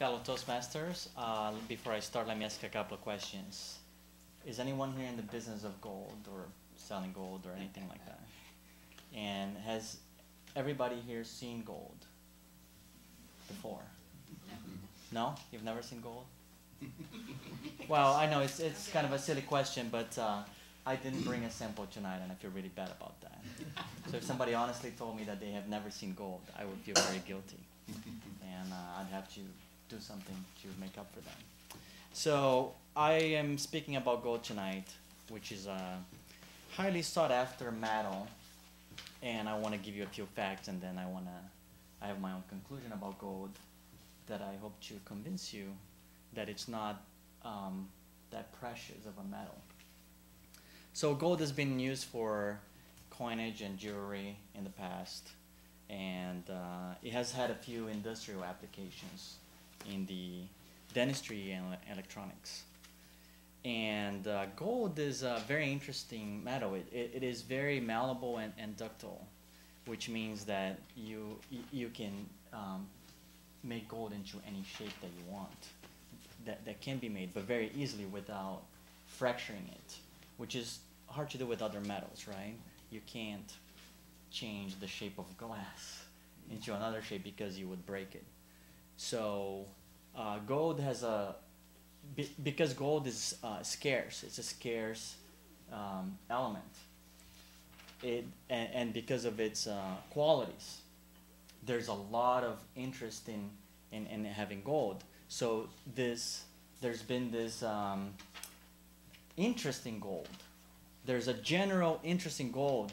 fellow Toastmasters. Before I start, let me ask a couple of questions. Is anyone here in the business of gold or selling gold or anything like that? And has everybody here seen gold before? No? You've never seen gold? Well, I know it's kind of a silly question, but I didn't bring a sample tonight, and I feel really bad about that. So if somebody honestly told me that they have never seen gold, I would feel very guilty, and I'd have to do something to make up for that. So I am speaking about gold tonight, which is a highly sought after metal, and I want to give you a few facts, and then I have my own conclusion about gold that I hope to convince you that it's not that precious of a metal. So gold has been used for coinage and jewelry in the past, and it has had a few industrial applications in the dentistry and electronics. And gold is a very interesting metal. It is very malleable and ductile, which means that you can make gold into any shape that you want. That can be made, but very easily without fracturing it, which is hard to do with other metals, right? You can't change the shape of glass into another shape because you would break it. So gold has because gold is scarce, it's a scarce element. And because of its qualities, there's a lot of interest in having gold. So there's been this interest in gold. There's a general interest in gold,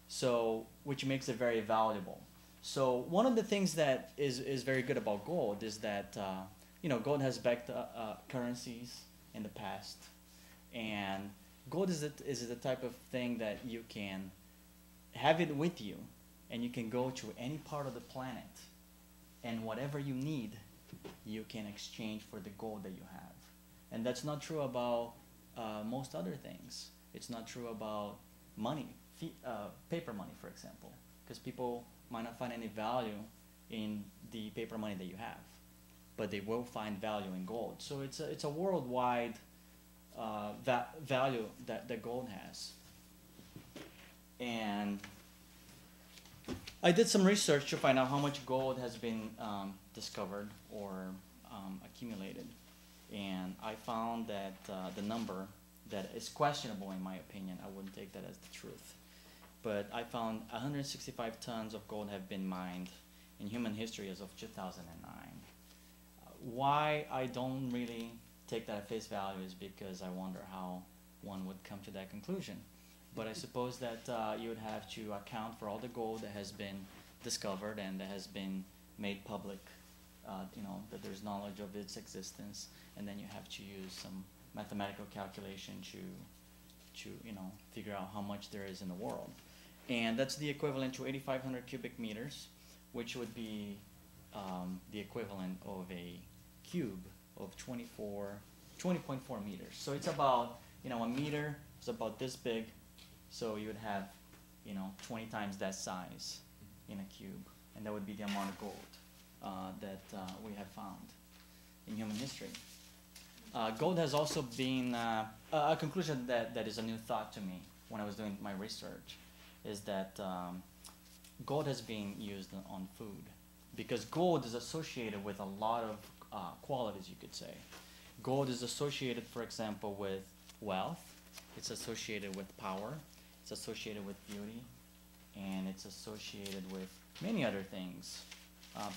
so which makes it very valuable. So one of the things that is very good about gold is that gold has backed currencies in the past, and gold is the type of thing that you can have it with you, and you can go to any part of the planet, and whatever you need, you can exchange for the gold that you have. And that's not true about most other things. It's not true about money, paper money, for example, because people might not find any value in the paper money that you have, but they will find value in gold. So it's a worldwide value that gold has. And I did some research to find out how much gold has been discovered or accumulated, and I found that the number that is questionable in my opinion, I wouldn't take that as the truth, but I found 165 tons of gold have been mined in human history as of 2009. Why I don't really take that at face value is because I wonder how one would come to that conclusion. But I suppose that you would have to account for all the gold that has been discovered and that has been made public, that there's knowledge of its existence, and then you have to use some mathematical calculation to figure out how much there is in the world. And that's the equivalent to 8,500 cubic meters, which would be the equivalent of a cube of 20.4 meters. So it's about, a meter is about this big. So you would have, 20 times that size in a cube, and that would be the amount of gold that we have found in human history. Gold has also been a conclusion that is a new thought to me when I was doing my research, is that gold has been used on food, because gold is associated with a lot of qualities, you could say. Gold is associated, for example, with wealth. It's associated with power. It's associated with beauty, and it's associated with many other things.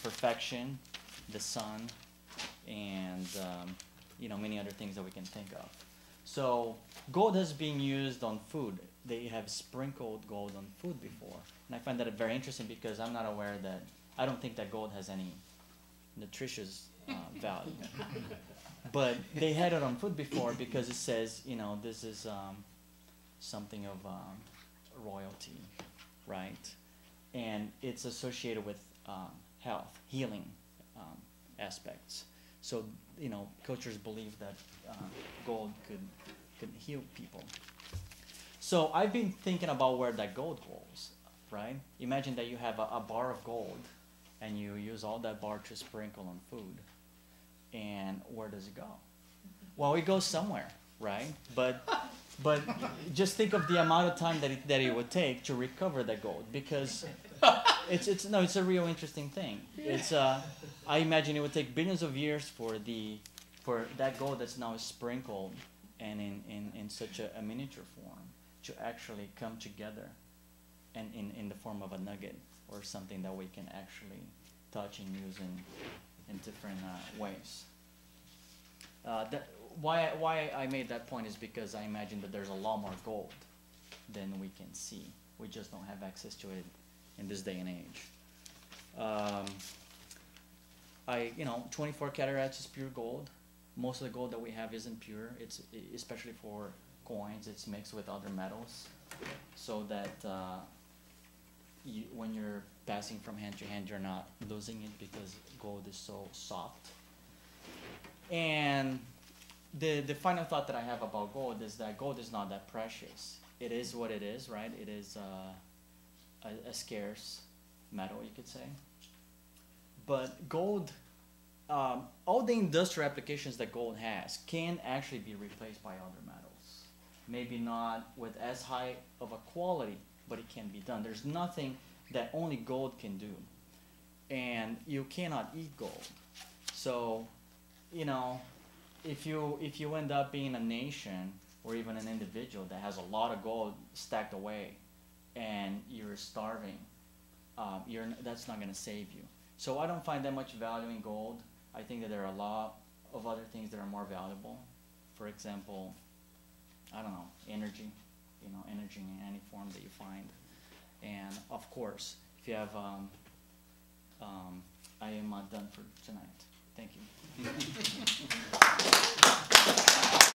Perfection, the sun, and many other things that we can think of. So gold has been used on food. They have sprinkled gold on food before, and I find that very interesting because I'm not aware that, I don't think that gold has any nutritious value. But they had it on food before because it says, this is something of royalty, right? And it's associated with health, healing aspects. So, cultures believe that gold could heal people. So I've been thinking about where that gold goes, right? Imagine that you have a bar of gold, and you use all that bar to sprinkle on food. And where does it go? Well, it goes somewhere, right? But just think of the amount of time that it would take to recover that gold, because it's a real interesting thing. It's I imagine it would take billions of years for that gold that's now sprinkled and in such a miniature form to actually come together and in the form of a nugget or something that we can actually touch and use in different ways. Why I made that point is because I imagine that there's a lot more gold than we can see. We just don't have access to it in this day and age. 24 cataracts is pure gold. Most of the gold that we have isn't pure. It's especially for coins. It's mixed with other metals, so that when you're passing from hand to hand, you're not losing it because gold is so soft. And the final thought that I have about gold is that gold is not that precious. It is what it is, right? It is a scarce metal, you could say. But gold, all the industrial applications that gold has can actually be replaced by other metals. Maybe not with as high of a quality, but it can be done. There's nothing that only gold can do. And you cannot eat gold. So, if you end up being a nation or even an individual that has a lot of gold stacked away and you're starving, that's not going to save you. So I don't find that much value in gold. I think that there are a lot of other things that are more valuable. For example, I don't know, energy, energy in any form that you find. And of course, if you have, I am done for tonight.